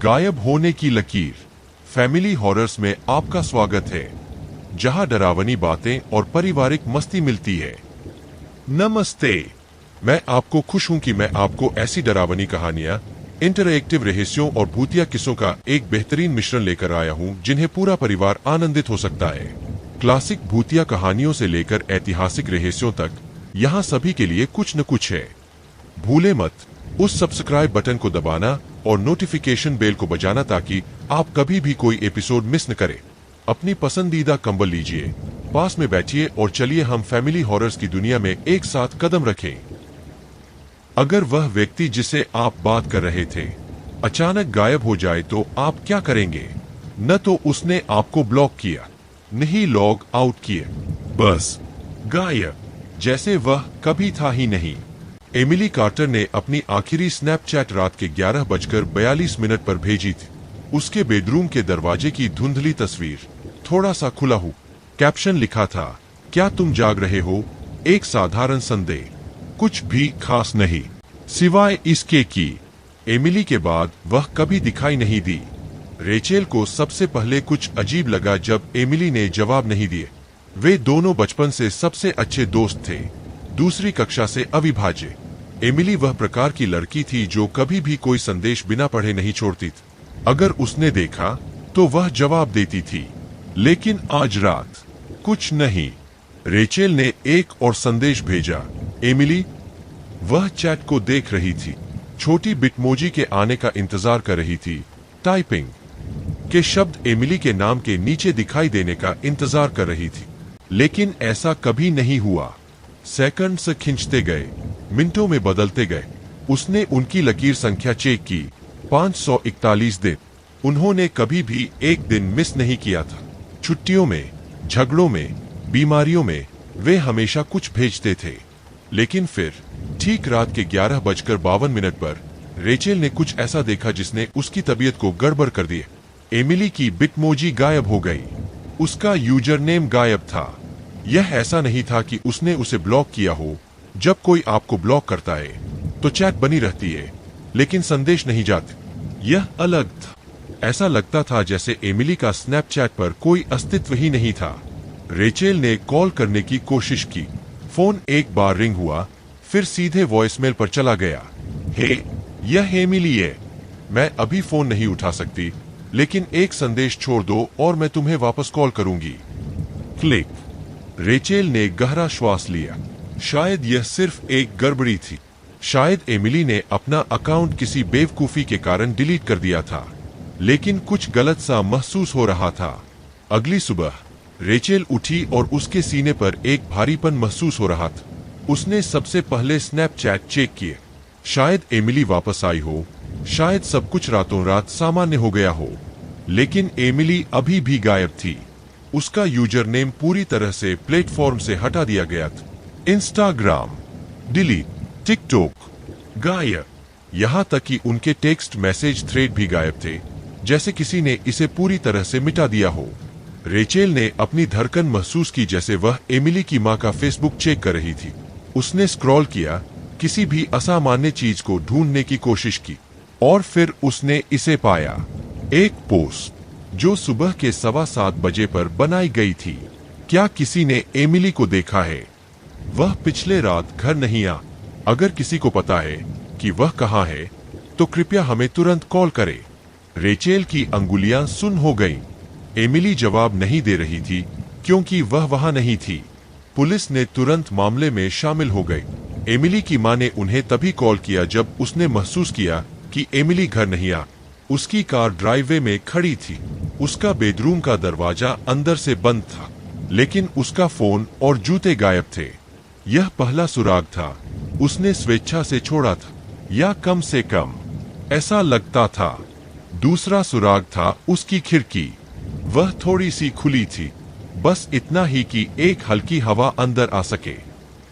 गायब होने की लकीर फैमिली हॉरर्स में आपका स्वागत है, जहां डरावनी बातें और पारिवारिक मस्ती मिलती है। नमस्ते, मैं आपको खुश हूं कि मैं आपको ऐसी डरावनी कहानियां, इंटरैक्टिव रहस्यों और भूतिया किस्सों का एक बेहतरीन मिश्रण लेकर आया हूं, जिन्हें पूरा परिवार आनंदित हो सकता है। क्लासिक भूतिया कहानियों से लेकर ऐतिहासिक रहस्यों तक, यहाँ सभी के लिए कुछ न कुछ है। भूले मत उस सब्सक्राइब बटन को दबाना और नोटिफिकेशन बेल को बजाना ताकि आप कभी भी कोई एपिसोड मिस न करें। अपनी पसंदीदा कंबल लीजिए, पास में बैठिए और चलिए हम फैमिली हॉरर्स की दुनिया में एक साथ कदम रखें। अगर वह व्यक्ति जिसे आप बात कर रहे थे अचानक गायब हो जाए तो आप क्या करेंगे? न तो उसने आपको ब्लॉक किया, न ही लॉग आउट किए, बस गायब, जैसे वह कभी था ही नहीं। एमिली कार्टर ने अपनी आखिरी स्नैपचैट रात के 11:42 पर भेजी थी। उसके बेडरूम के दरवाजे की धुंधली तस्वीर, थोड़ा सा खुला हुआ कैप्शन लिखा था, क्या तुम जाग रहे हो? एक साधारण संदेह, कुछ भी खास नहीं, सिवाय इसके कि एमिली के बाद वह कभी दिखाई नहीं दी। रेचेल को सबसे पहले कुछ अजीब लगा जब एमिली ने जवाब नहीं दिए। वे दोनों बचपन से सबसे अच्छे दोस्त थे, दूसरी कक्षा से अविभाज्य। एमिली वह प्रकार की लड़की थी जो कभी भी कोई संदेश बिना पढ़े नहीं छोड़ती थी। अगर उसने देखा तो वह जवाब देती थी, लेकिन आज रात कुछ नहीं। रेचेल ने एक और संदेश भेजा, एमिली। वह चैट को देख रही थी, छोटी बिटमोजी के आने का इंतजार कर रही थी, टाइपिंग के शब्द एमिली के नाम के नीचे दिखाई देने का इंतजार कर रही थी, लेकिन ऐसा कभी नहीं हुआ। सेकंड्स खिंचते गए, मिनटों में बदलते गए। उसने उनकी लकीर संख्या चेक की, 541 दिन। उन्होंने कभी भी एक दिन मिस नहीं किया था। छुट्टियों में, झगड़ों में, बीमारियों में वे हमेशा कुछ भेजते थे। लेकिन फिर ठीक रात के 11:52 पर रेचेल ने कुछ ऐसा देखा जिसने उसकी तबीयत को गड़बड़ कर दिया। एमिली की बिटमोजी गायब हो गई, उसका यूजर नेम गायब था। यह ऐसा नहीं था कि उसने उसे ब्लॉक किया हो। जब कोई आपको ब्लॉक करता है तो चैट बनी रहती है, लेकिन संदेश नहीं जाते। यह अलग था। ऐसा लगता था जैसे एमिली का स्नैपचैट पर कोई अस्तित्व ही नहीं था। रेचेल ने कॉल करने की कोशिश की। फोन एक बार रिंग हुआ, फिर सीधे वॉइसमेल पर चला गया। हे, यह एमिली है। मैं अभी फोन नहीं उठा सकती, लेकिन एक संदेश छोड़ दो और मैं तुम्हें वापस कॉल करूंगी। क्लिक। रेचेल ने गहरा श्वास लिया। शायद यह सिर्फ एक गड़बड़ी थी। शायद एमिली ने अपना अकाउंट किसी बेवकूफी के कारण डिलीट कर दिया था, लेकिन कुछ गलत सा महसूस हो रहा था। अगली सुबह रेचेल उठी और उसके सीने पर एक भारीपन महसूस हो रहा था। उसने सबसे पहले स्नैपचैट चेक किए। शायद एमिली वापस आई हो, शायद सब कुछ रातों रात सामान्य हो गया हो, लेकिन एमिली अभी भी गायब थी। उसका यूजर नेम पूरी तरह से प्लेटफॉर्म से हटा दिया गया था। इंस्टाग्राम डिलीट, टिकटॉक गायब, यहाँ तक कि उनके टेक्स्ट मैसेज थ्रेड भी गायब थे, जैसे किसी ने इसे पूरी तरह से मिटा दिया हो। रेचेल ने अपनी धड़कन महसूस की जैसे वह एमिली की मां का फेसबुक चेक कर रही थी। उसने स्क्रॉल किया, किसी भी असामान्य चीज को ढूंढने की कोशिश की, और फिर उसने इसे पाया। एक पोस्ट जो सुबह के 7:15 पर बनाई गई थी। क्या किसी ने एमिली को देखा है? वह पिछले रात घर नहीं आ। अगर किसी को पता है कि वह कहाँ है, तो कृपया हमें तुरंत कॉल करे। रेचेल की अंगुलियां सुन्न हो गईं। एमिली जवाब नहीं दे रही थी क्योंकि वह वहां नहीं थी। पुलिस ने तुरंत मामले में शामिल हो गई। एमिली की मां ने उन्हें तभी कॉल किया जब उसने महसूस किया कि एमिली घर नहीं आ। उसकी कार ड्राइववे में खड़ी थी। उसका बेडरूम का दरवाजा अंदर से बंद था, लेकिन उसका फोन और जूते गायब थे। यह पहला सुराग था उसने स्वेच्छा से छोड़ा था, या कम से कम ऐसा लगता था। दूसरा सुराग था उसकी खिड़की। वह थोड़ी सी खुली थी, बस इतना ही कि एक हल्की हवा अंदर आ सके।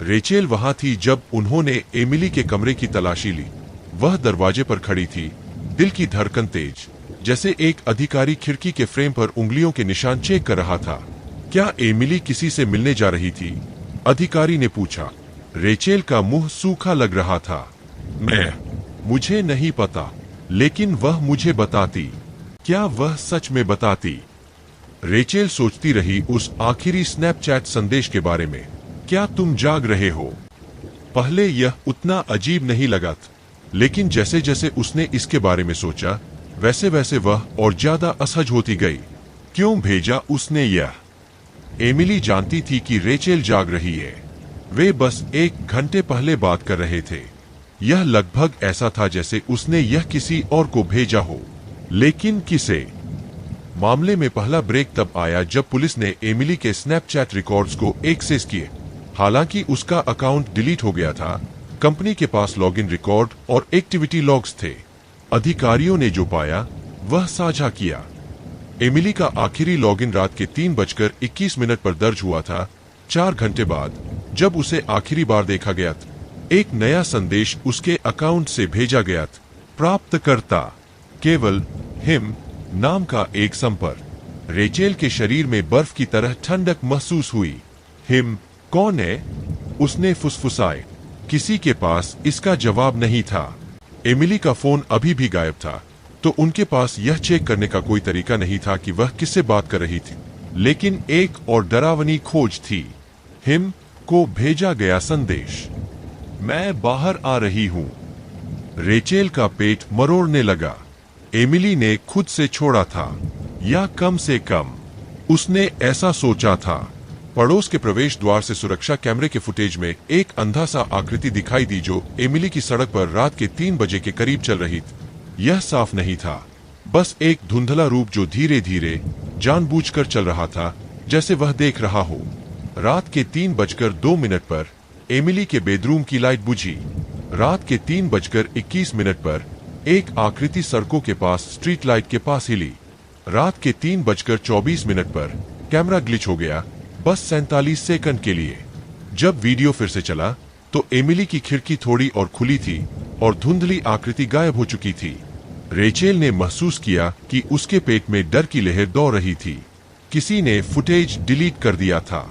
रेचेल वहां थी जब उन्होंने एमिली के कमरे की तलाशी ली। वह दरवाजे पर खड़ी थी, दिल की धड़कन तेज, जैसे एक अधिकारी खिड़की के फ्रेम पर उंगलियों के निशान चेक कर रहा था। क्या एमिली किसी से मिलने जा रही थी? अधिकारी ने पूछा। रेचेल का मुंह सूखा लग रहा था। मुझे नहीं पता। लेकिन वह मुझे बताती। क्या वह सच में बताती? रेचेल सोचती रही उस आखिरी स्नैपचैट संदेश के बारे में। क्या तुम जाग रहे हो? पहले यह उतना अजीब नहीं लगा था, लेकिन जैसे जैसे उसने इसके बारे में सोचा, वैसे वैसे वह और ज्यादा असहज होती गई। क्यों भेजा उसने यह? एमिली जानती थी कि रेचेल जाग रही है। वे बस 1 घंटे पहले बात कर रहे थे। यह लगभग ऐसा था जैसे उसने यह किसी और को भेजा हो, लेकिन किसे? मामले में पहला ब्रेक तब आया जब पुलिस ने एमिली के स्नैपचैट रिकॉर्ड्स को एक्सेस किए। हालांकि उसका अकाउंट डिलीट हो गया था, कंपनी के पास लॉगिन रिकॉर्ड और एक्टिविटी लॉग्स थे। अधिकारियों ने जो पाया वह साझा किया। एमिली का आखिरी लॉगिन रात के 3:21 पर दर्ज हुआ था। 4 घंटे बाद जब उसे आखिरी बार देखा गया था, एक नया संदेश उसके अकाउंट से भेजा गया था। प्राप्तकर्ता केवल हिम नाम का एक संपर्क। रेचेल के शरीर में बर्फ की तरह ठंडक महसूस हुई। हिम कौन है? उसने फुसफुसाए। किसी के पास इसका जवाब नहीं था। एमिली का फोन अभी भी गायब था, तो उनके पास यह चेक करने का कोई तरीका नहीं था कि वह किससे बात कर रही थी। लेकिन एक और डरावनी खोज थी। हिम को भेजा गया संदेश, मैं बाहर आ रही हूं। रेचेल का पेट मरोड़ने लगा। एमिली ने खुद से छोड़ा था, या कम से कम उसने ऐसा सोचा था। पड़ोस के प्रवेश द्वार से सुरक्षा कैमरे के फुटेज में एक अंधा सा आकृति दिखाई दी जो एमिली की सड़क पर रात के 3 बजे के करीब चल रही थी। यह साफ नहीं था, बस एक धुंधला रूप जो धीरे धीरे जानबूझकर चल रहा था, जैसे वह देख रहा हो। रात के 3:02 पर एमिली के बेडरूम की लाइट बुझी। रात के 3:21 पर एक आकृति सड़कों के पास स्ट्रीट लाइट के पास हिली। रात के 3:24 पर कैमरा ग्लिच हो गया, बस 47 सेकंड के लिए। जब वीडियो फिर से चला तो एमिली की खिड़की थोड़ी और खुली थी और धुंधली आकृति गायब हो चुकी थी। रेचेल ने महसूस किया कि उसके पेट में डर की लहर दौड़ रही थी। किसी ने फुटेज डिलीट कर दिया था,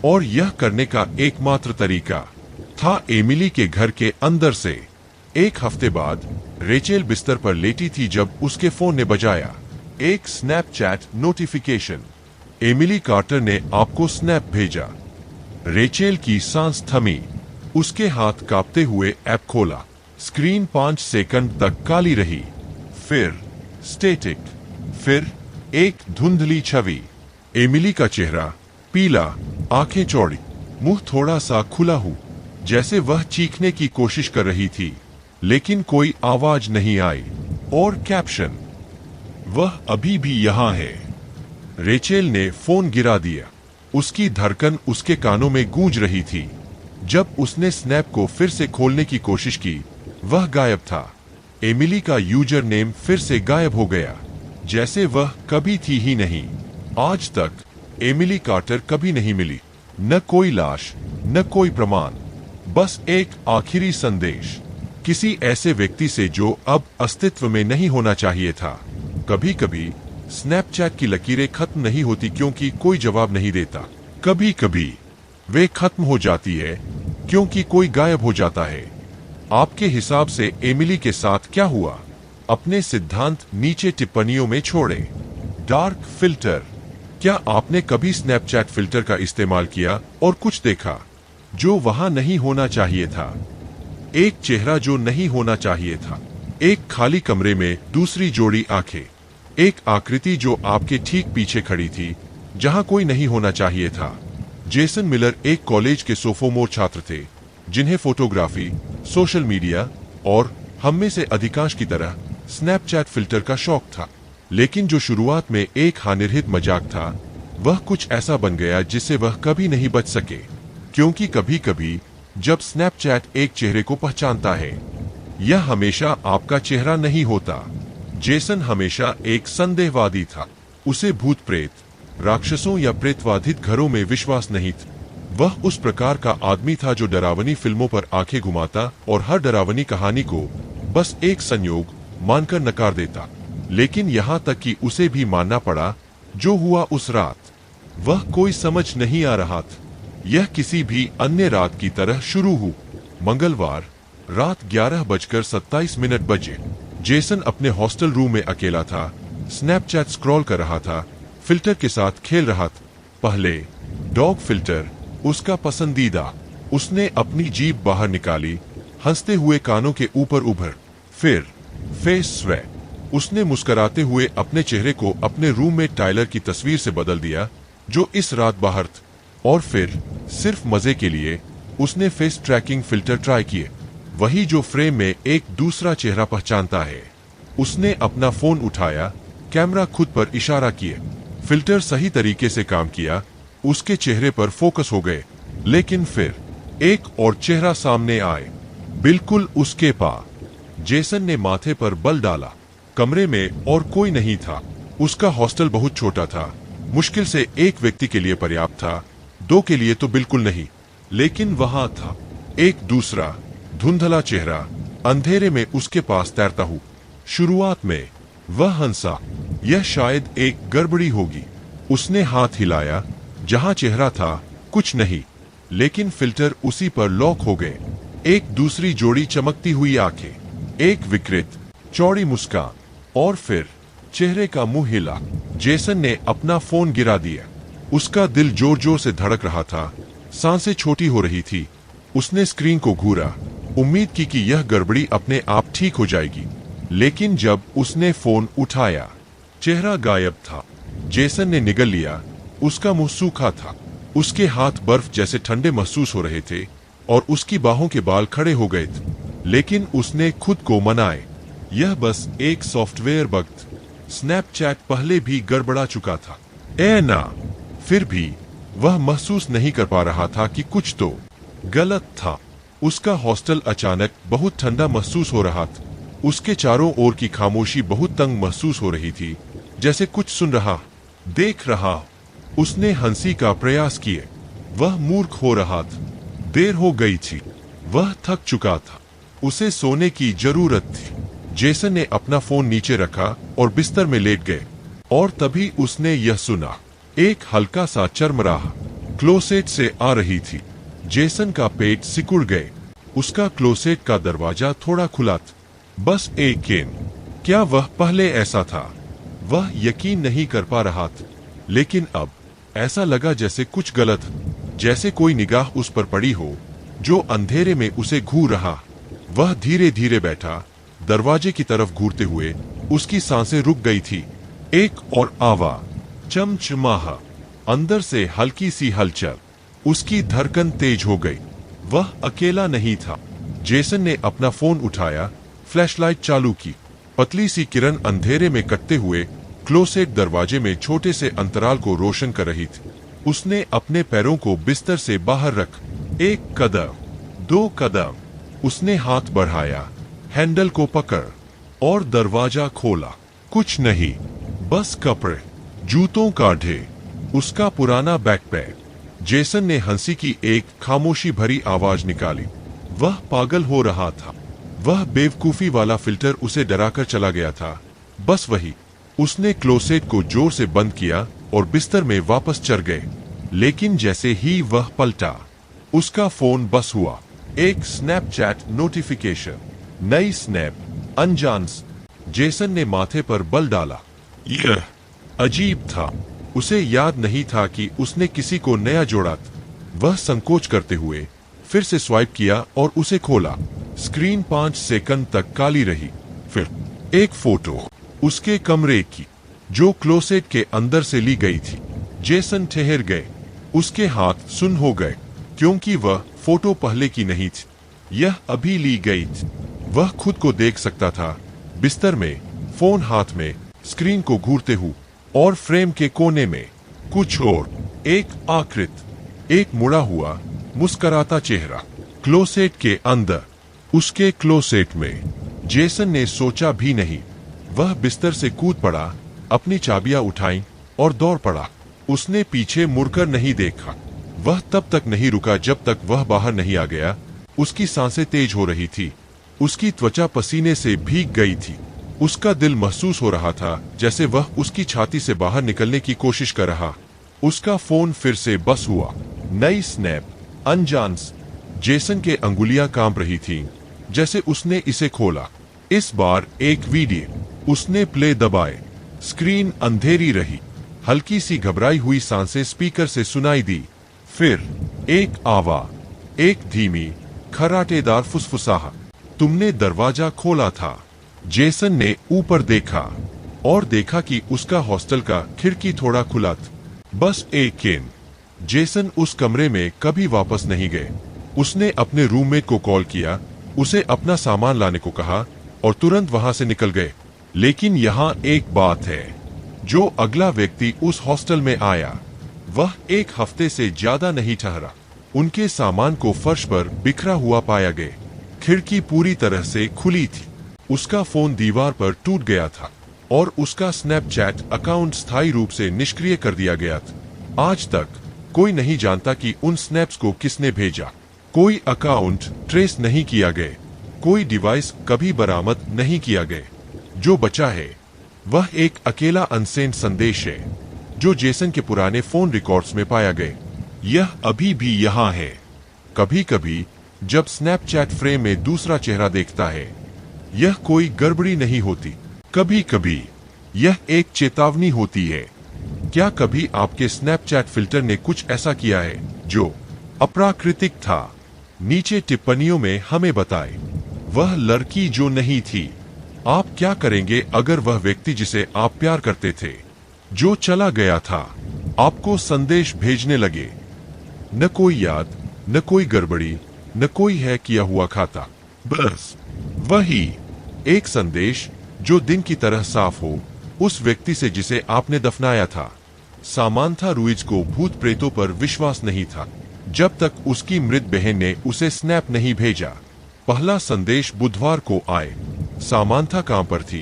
और यह करने का एकमात्र तरीका था एमिली के घर के अंदर से। 1 हफ्ते बाद रेचेल बिस्तर पर लेटी थी जब उसके फोन ने बजाया। एक स्नैपचैट नोटिफिकेशन। एमिली कार्टर ने आपको स्नैप भेजा। रेचेल की सांस थमी। उसके हाथ कांपते हुए ऐप खोला। स्क्रीन 5 सेकंड तक काली रही, फिर स्टैटिक, फिर एक धुंधली छवि। एमिली का चेहरा पीला, आंखें चौड़ी, मुंह थोड़ा सा खुला हो, जैसे वह चीखने की कोशिश कर रही थी, लेकिन कोई आवाज नहीं आई। और कैप्शन, वह अभी भी यहां है। रेचेल ने फोन गिरा दिया। उसकी धड़कन उसके कानों में गूंज रही थी। जब उसने स्नैप को फिर से खोलने की कोशिश की, वह गायब था। एमिली का यूजर नेम फिर से गायब हो गया, जैसे वह कभी थी ही नहीं। आज तक एमिली कार्टर कभी नहीं मिली। न कोई लाश, न कोई प्रमाण, बस एक आखिरी संदेश किसी ऐसे व्यक्ति से जो अब अस्तित्व में नहीं होना चाहिए था। कभी कभी स्नैपचैट की लकीरें खत्म नहीं होती क्योंकि कोई जवाब नहीं देता। कभी कभी वे खत्म हो जाती है क्योंकि कोई गायब हो जाता है। आपके हिसाब से एमिली के साथ क्या हुआ? अपने सिद्धांत नीचे टिप्पणियों में छोड़ें। Dark filter. क्या आपने कभी स्नैपचैट फिल्टर का इस्तेमाल किया और कुछ देखा जो वहां नहीं होना चाहिए था? एक चेहरा जो नहीं होना चाहिए था, एक खाली कमरे में दूसरी जोड़ी आंखें, एक आकृति जो आपके ठीक पीछे खड़ी थी जहां कोई नहीं होना चाहिए था। जेसन मिलर एक कॉलेज के सोफोमोर छात्र थे जिन्हें फोटोग्राफी, सोशल मीडिया और हम में से अधिकांश की तरह स्नैपचैट फिल्टर का शौक था। लेकिन जो शुरुआत में एक हानिरहित मजाक था, वह कुछ ऐसा बन गया जिससे वह कभी नहीं बच सके। क्योंकि कभी कभी जब स्नैपचैट एक चेहरे को पहचानता है, यह हमेशा आपका चेहरा नहीं होता। जेसन हमेशा एक संदेहवादी था। उसे भूत प्रेत, राक्षसों या प्रेतवाधित घरों में विश्वास नहीं था। वह उस प्रकार का आदमी था जो डरावनी फिल्मों पर आंखें घुमाता और हर डरावनी कहानी को बस एक संयोग मानकर नकार देता। लेकिन यहां तक कि उसे भी मानना पड़ा जो हुआ उस रात, वह कोई समझ नहीं आ रहा था। यह किसी भी अन्य रात की तरह शुरू हुई। मंगलवार रात 11:27 बजे जेसन अपने हॉस्टल रूम में अकेला था, स्नैपचैट स्क्रॉल कर रहा था, फिल्टर के साथ खेल रहा था। पहले डॉग फिल्टर, उसका पसंदीदा। उसने अपनी जीभ बाहर निकाली, हंसते हुए कानों के ऊपर उभर। फिर फेस स्वैप, उसने मुस्कुराते हुए अपने चेहरे को अपने रूममेट टाइलर की तस्वीर से बदल दिया, जो इस रात बाहर था। और फिर सिर्फ मजे के लिए उसने फेस ट्रैकिंग फिल्टर ट्राई किए, वही जो फ्रेम में एक दूसरा चेहरा पहचानता है। उसने अपना फोन उठाया, कैमरा खुद पर इशारा किए। फिल्टर सही तरीके से काम किया, उसके चेहरे पर फोकस हो गए। लेकिन फिर एक और चेहरा सामने आए, बिल्कुल उसके पास। जेसन ने माथे पर बल डाला। कमरे में और कोई नहीं था। उसका हॉस्टल बहुत छोटा था, मुश्किल से एक व्यक्ति के लिए पर्याप्त था, दो के लिए तो बिल्कुल नहीं। लेकिन वहां था एक दूसरा धुंधला चेहरा, अंधेरे में उसके पास तैरता हुआ। शुरुआत में वह हंसा, यह शायद एक गड़बड़ी होगी। उसने हाथ हिलाया, जहां चेहरा था कुछ नहीं, लेकिन फिल्टर उसी पर लॉक हो गए। एक दूसरी जोड़ी चमकती हुई आंखें, एक विकृत चौड़ी मुस्कान, और फिर चेहरे का मुंह हिला। जेसन ने अपना फोन गिरा दिया। उसका दिल जोर जोर से धड़क रहा था, सांसें छोटी हो रही थी। उसने स्क्रीन को घूरा, उम्मीद की कि यह गड़बड़ी अपने आप ठीक हो जाएगी। लेकिन जब उसने फोन उठाया, चेहरा गायब था। जेसन ने निगल लिया, उसका मुंह सूखा था, उसके हाथ बर्फ जैसे ठंडे महसूस हो रहे थे, और उसकी बाहों के बाल खड़े हो गए थे। लेकिन उसने खुद को मनाए, यह बस एक सॉफ्टवेयर बग था। स्नैपचैट पहले भी गड़बड़ा चुका था। ना, फिर भी वह महसूस नहीं कर पा रहा था कि कुछ तो गलत था। उसका हॉस्टल अचानक बहुत ठंडा महसूस हो रहा था। उसके चारों ओर की खामोशी बहुत तंग महसूस हो रही थी, जैसे कुछ सुन रहा, देख रहा। उसने हंसी का प्रयास किए। वह मूर्ख हो रहा था। देर हो गई थी, वह थक चुका था, उसे सोने की जरूरत थी। जेसन ने अपना फोन नीचे रखा और बिस्तर में लेट गए। और तभी उसने यह सुना, एक हल्का सा चरमराह क्लोसेट से आ रही थी। जेसन का पेट सिकुड़ गए। उसका क्लोसेट का दरवाजा थोड़ा खुला था, बस एक केन। क्या वह पहले ऐसा था? वह यकीन नहीं कर पा रहा था, लेकिन अब ऐसा लगा जैसे कुछ गलत, जैसे कोई निगाह उस पर पड़ी हो जो अंधेरे में उसे घूर रहा। वह धीरे धीरे बैठा, दरवाजे की तरफ घूरते हुए उसकी सांसें रुक गई थी। एक और आवाज, चमचमाहा, अंदर से हल्की सी हलचल। उसकी धड़कन तेज हो गई। वह अकेला नहीं था। जेसन ने अपना फोन उठाया, फ्लैशलाइट चालू की। पतली सी किरण अंधेरे में कटते हुए क्लोसेट दरवाजे में छोटे से अंतराल को रोशन कर रही थी। उसने अपने पैरों को बिस्तर से बाहर रख, एक कदम, दो कदम। उसने हाथ बढ़ाया, हैंडल को पकड़ और दरवाजा खोला। कुछ नहीं, बस कपड़े, जूतों का ढेर, उसका पुराना बैकपैक। जेसन ने हंसी की एक खामोशी भरी आवाज निकाली। वह पागल हो रहा था। वह बेवकूफी वाला फिल्टर उसे डराकर चला गया था। बस वही। उसने क्लोसेट को जोर से बंद किया और बिस्तर में वापस चढ़ गए। लेकिन जैसे ही वह पलटा, उसका फोन बस हुआ। एक स्नैपचैट नोटिफिकेशन, नई स्नैप, अनजान। जेसन ने माथे पर बल डाला। यह अजीब था। उसे याद नहीं था कि उसने किसी को नया जोड़ा था। वह संकोच करते हुए फिर से स्वाइप किया और उसे खोला। स्क्रीन 5 सेकंड तक काली रही। फिर एक फोटो उसके कमरे की, जो क्लोसेट के अंदर से ली गई थी। जेसन ठहर गए। उसके हाथ सुन्न हो गए, क्योंकि वह फोटो पहले की नहीं थी, यह अभी ली गई थी। वह खुद को देख सकता था, बिस्तर में, फोन हाथ में, स्क्रीन को घूरते हुए, और फ्रेम के कोने में कुछ और, एक आकृत, एक मुड़ा हुआ मुस्कुराता चेहरा। क्लोसेट के अंदर, उसके क्लोसेट में। जेसन ने सोचा भी नहीं। वह बिस्तर से कूद पड़ा, अपनी चाबियां उठाई और दौड़ पड़ा। उसने पीछे मुड़कर नहीं देखा। वह तब तक नहीं रुका जब तक वह बाहर नहीं आ गया। उसकी सांसें तेज हो रही थी। उसकी त्वचा पसीने से भीग गई थी। उसका दिल महसूस हो रहा था जैसे वह उसकी छाती से बाहर निकलने की कोशिश कर रहा। उसका फोन फिर से बस हुआ। नई स्नैप, अनजान। जेसन के अंगुलियां कांप रही थीं, जैसे उसने इसे खोला। इस बार एक वीडियो। उसने प्ले दबाए। स्क्रीन अंधेरी रही। हल्की सी घबराई हुई सांसें स्पीकर से सुनाई दी। फिर एक आवाज, एक धीमी खराटेदार फुसफुसाहट। तुमने दरवाजा खोला था। जेसन ने ऊपर देखा और देखा कि उसका हॉस्टल का खिड़की थोड़ा खुला था। बस एक दिन जेसन उस कमरे में कभी वापस नहीं गए। उसने अपने रूममेट को कॉल किया, उसे अपना सामान लाने को कहा और तुरंत वहां से निकल गए। लेकिन यहाँ एक बात है, जो अगला व्यक्ति उस हॉस्टल में आया वह एक हफ्ते से ज्यादा नहीं ठहरा। उनके सामान को फर्श पर बिखरा हुआ पाया गया। खिड़की पूरी तरह से खुली थी। उसका फोन दीवार पर टूट गया था और उसका स्नैपचैट अकाउंट स्थायी रूप से निष्क्रिय कर दिया गया था। आज तक कोई नहीं जानता कि उन स्नैप्स को किसने भेजा। कोई अकाउंट ट्रेस नहीं किया गया। कोई डिवाइस कभी बरामद नहीं किया गया। जो बचा है वह एक अकेला अनसेंड संदेश है जो जेसन के पुराने फोन रिकॉर्ड्स में पाया गया। यह अभी भी यहाँ है। कभी कभी जब स्नैपचैट फ्रेम में दूसरा चेहरा देखता है, यह कोई गड़बड़ी नहीं होती। कभी कभी यह एक चेतावनी होती है। क्या कभी आपके स्नैपचैट फिल्टर ने कुछ ऐसा किया है जो अप्राकृतिक था? नीचे टिप्पणियों में हमें बताएं। वह लड़की जो नहीं थी, आप क्या करेंगे अगर वह व्यक्ति जिसे आप प्यार करते थे, जो चला गया था, आपको संदेश भेजने लगे? न कोई याद, न कोई गड़बड़ी, न कोई है किया हुआ खाता, बस वही एक संदेश जो दिन की तरह साफ हो, उस व्यक्ति से जिसे आपने दफनाया था। सामांथा रुइज को भूत प्रेतों पर विश्वास नहीं था जब तक उसकी मृत बहन ने उसे स्नैप नहीं भेजा। पहला संदेश बुधवार को आए। सामांथा काम पर थी,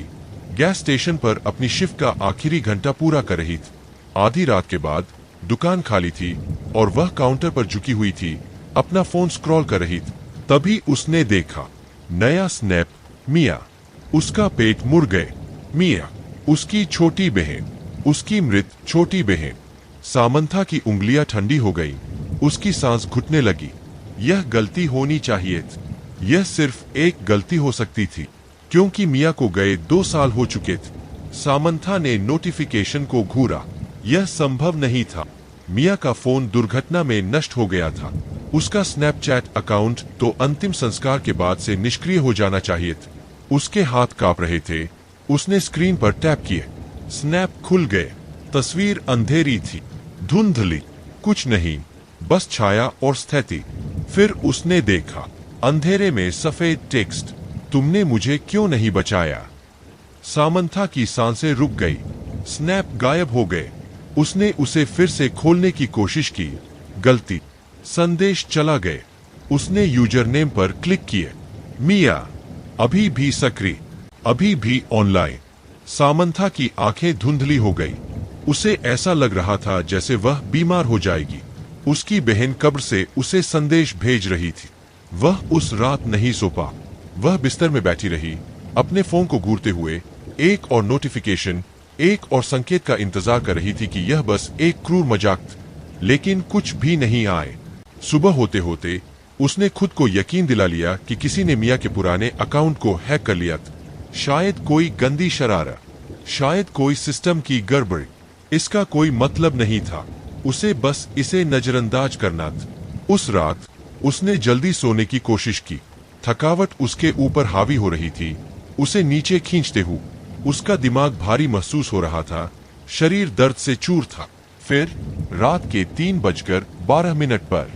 गैस स्टेशन पर अपनी शिफ्ट का आखिरी घंटा पूरा कर रही थी। आधी रात के बाद दुकान खाली थी और वह काउंटर पर झुकी हुई थी, अपना फोन स्क्रॉल कर रही थी। तभी उसने देखा नया स्नैप। मिया, उसका पेट मुड़ गए। मिया, उसकी छोटी बहन, उसकी मृत छोटी बहन। सामंथा की उंगलियां ठंडी हो गई। उसकी सांस घुटने लगी। यह गलती होनी चाहिए थी। यह सिर्फ एक गलती हो सकती थी, क्योंकि मिया को गए 2 साल हो चुके थे। सामंथा ने नोटिफिकेशन को घूरा। यह संभव नहीं था। मिया का फोन दुर्घटना में नष्ट हो गया था। उसका स्नैपचैट अकाउंट तो अंतिम संस्कार के बाद से निष्क्रिय हो जाना चाहिए था। उसके हाथ कांप रहे थे। उसने स्क्रीन पर टैप किए। स्नैप खुल गए। तस्वीर अंधेरी थी, धुंधली, कुछ नहीं, बस छाया और स्थिति। फिर उसने देखा अंधेरे में सफेद टेक्स्ट, तुमने मुझे क्यों नहीं बचाया? सामंथा की सांसें रुक गई। स्नैप गायब हो गए। उसने उसे फिर से खोलने की कोशिश की। गलती। संदेश चला गए। उसने यूजर नेम पर क्लिक किए। मिया अभी भी सक्रिय, अभी भी ऑनलाइन। सामंथा की आंखें धुंधली हो गई। उसे ऐसा लग रहा था जैसे वह बीमार हो जाएगी। उसकी बहन कब्र से उसे संदेश भेज रही थी। वह उस रात नहीं सो पा। वह बिस्तर में बैठी रही, अपने फोन को घूरते हुए एक और नोटिफिकेशन, एक और संकेत का इंतजार कर रही थी कि यह बस एक क्रूर मजाक था। लेकिन कुछ भी नहीं आए। सुबह होते होते उसने खुद को यकीन दिला लिया कि किसी ने मिया के पुराने अकाउंट को हैक कर लिया था। शायद कोई गंदी शरारत, शायद कोई सिस्टम की गड़बड़ी। इसका कोई मतलब नहीं था। उसे बस इसे नजरअंदाज करना था। उस रात उसने जल्दी सोने की कोशिश की। थकावट उसके ऊपर हावी हो रही थी, उसे नीचे खींचते हुए। उसका दिमाग भारी महसूस हो रहा था, शरीर दर्द से चूर था। फिर रात के 3:12 पर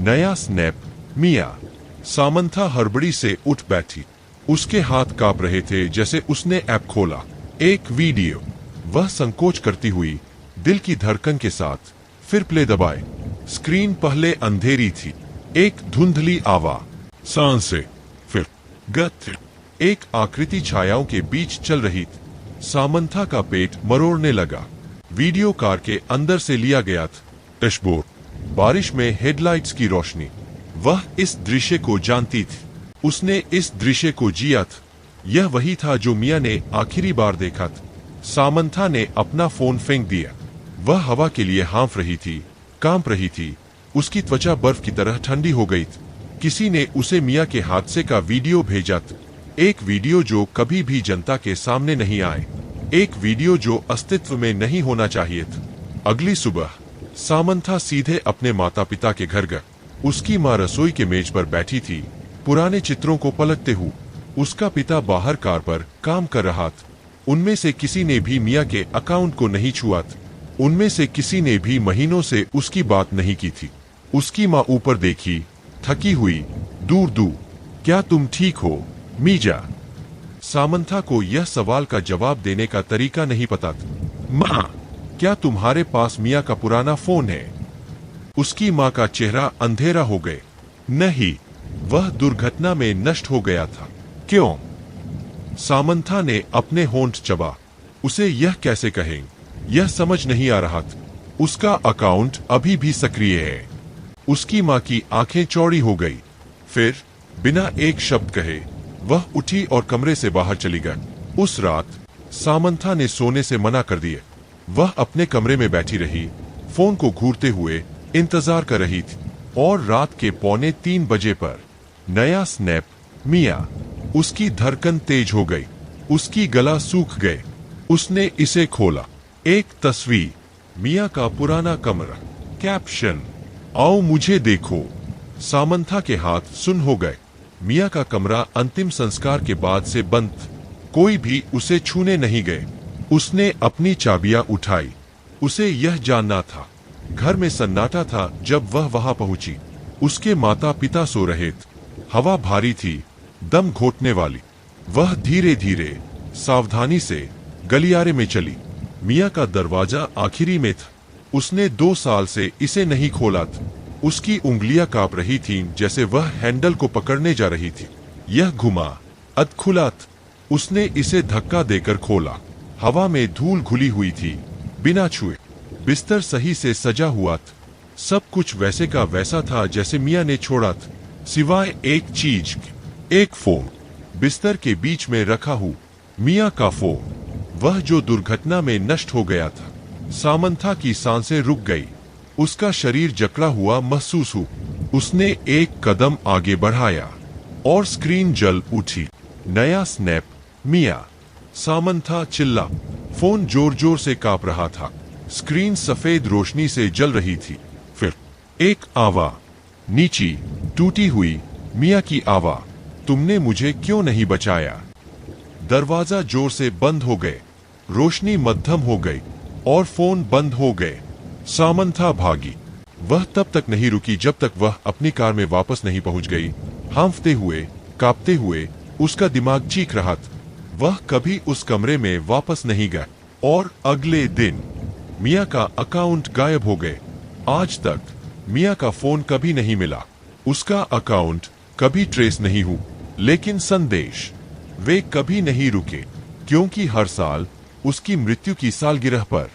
नया स्नैप। मिया। सामंथा हड़बड़ी से उठ बैठी। उसके हाथ कांप रहे थे जैसे उसने ऐप खोला। एक वीडियो। वह संकोच करती हुई दिल की धड़कन के साथ फिर प्ले दबाए। स्क्रीन पहले अंधेरी थी। एक धुंधली आवाज, सांसें, फिर गति। एक आकृति छायाओं के बीच चल रही थी। सामंथा का पेट मरोड़ने लगा। वीडियो कार के अंदर से लिया गया था। डैशबोर्ड, बारिश में हेडलाइट्स की रोशनी। वह इस दृश्य को जानती थी। उसने इस दृश्य को जिया था। यह वही था जो मिया ने आखिरी बार देखा था। सामंथा ने अपना फोन फेंक दिया। वह हवा के लिए हाँफ रही थी, कांप रही थी। उसकी त्वचा बर्फ की तरह ठंडी हो गई थी। किसी ने उसे मिया के हादसे का वीडियो भेजा था। एक वीडियो जो कभी भी जनता के सामने नहीं आए, एक वीडियो जो अस्तित्व में नहीं होना चाहिए था। अगली सुबह सामंथा सीधे अपने माता पिता के घर गए। उसकी माँ रसोई के मेज पर बैठी थी, पुराने चित्रों को पलटते हुए। उसका पिता बाहर कार पर काम कर रहा था। उनमें से किसी ने भी मिया के अकाउंट को नहीं छुआ था। उनमें से किसी ने भी महीनों से उसकी बात नहीं की थी। उसकी माँ ऊपर देखी, थकी हुई, दूर दूर। क्या तुम ठीक हो मीजा? सामंथा को यह सवाल का जवाब देने का तरीका नहीं पता था। माँ, क्या तुम्हारे पास मिया का पुराना फोन है? उसकी माँ का चेहरा अंधेरा हो गए। नहीं, वह दुर्घटना में नष्ट हो गया था। क्यों? सामंथा ने अपने होंठ चबा। उसे यह कैसे कहें, यह समझ नहीं आ रहा था। उसका अकाउंट अभी भी सक्रिय है। उसकी माँ की आंखें चौड़ी हो गई। फिर बिना एक शब्द कहे वह उठी और कमरे से बाहर चली गई। उस रात सामंथा ने सोने से मना कर दिए। वह अपने कमरे में बैठी रही, फोन को घूरते हुए इंतजार कर रही थी। और रात के 2:45 बजे पर नया स्नैप, मिया। उसकी धड़कन तेज हो गई, उसकी गला सूख गए। उसने इसे खोला। एक तस्वीर, मिया का पुराना कमरा, कैप्शन, आओ मुझे देखो। सामंथा के हाथ सुन्न हो गए। मिया का कमरा अंतिम संस्कार के बाद से बंद। कोई भी उसे छूने नहीं गए। उसने अपनी चाबियां उठाई। उसे यह जानना था। घर में सन्नाटा था जब वह वहां पहुंची। उसके माता पिता सो रहे थे। हवा भारी थी, दम घोटने वाली। वह धीरे धीरे, सावधानी से गलियारे में चली। मिया का दरवाजा आखिरी में था। उसने 2 साल से इसे नहीं खोला था। उसकी उंगलियां कांप रही थीं, जैसे वह हैंडल को पकड़ने जा रही थी। यह घुमा, अधखुला था। उसने इसे धक्का देकर खोला। हवा में धूल घुली हुई थी, बिना छुए। बिस्तर सही से सजा हुआ था। सब कुछ वैसे का वैसा था जैसे मिया ने छोड़ा था, सिवाय एक चीज के, एक फोन। बिस्तर के बीच में रखा हुआ मिया का फोन, वह जो दुर्घटना में नष्ट हो गया था। सामंथा की सांसें रुक गई। उसका शरीर जकड़ा हुआ महसूस हुआ। उसने एक कदम आगे बढ़ाया और स्क्रीन जल उठी। नया स्नैप, मिया। सामंथा चिल्ला। फोन जोर जोर से कांप रहा था। स्क्रीन सफेद रोशनी से जल रही थी। फिर एक आवाज, नीची, टूटी हुई, मिया की आवाज, तुमने मुझे क्यों नहीं बचाया? दरवाजा जोर से बंद हो गए। रोशनी मध्यम हो गई और फोन बंद हो गए। सामंथा भागी। वह तब तक नहीं रुकी जब तक वह अपनी कार में वापस नहीं पहुंच गई। हांफते हुए, कांपते हुए उसका दिमाग चीख रहा था। वह कभी उस कमरे में वापस नहीं गया। और अगले दिन मिया का अकाउंट गायब हो गए। आज तक मिया का फोन कभी नहीं मिला। उसका अकाउंट कभी ट्रेस नहीं हुआ। लेकिन संदेश, वे कभी नहीं रुके, क्योंकि हर साल उसकी मृत्यु की सालगिरह पर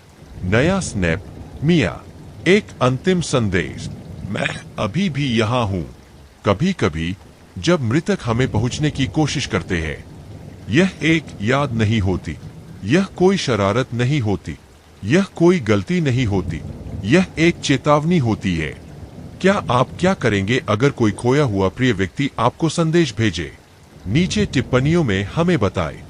नया स्नैप, मिया, एक अंतिम संदेश, मैं अभी भी यहाँ हूँ। कभी कभी जब मृतक हमें पहुँचने की कोशिश करते हैं, यह एक याद नहीं होती, यह कोई शरारत नहीं होती, यह कोई गलती नहीं होती, यह एक चेतावनी होती है। क्या आप क्या करेंगे अगर कोई खोया हुआ प्रिय व्यक्ति आपको संदेश भेजे? नीचे टिप्पणियों में हमें बताएं।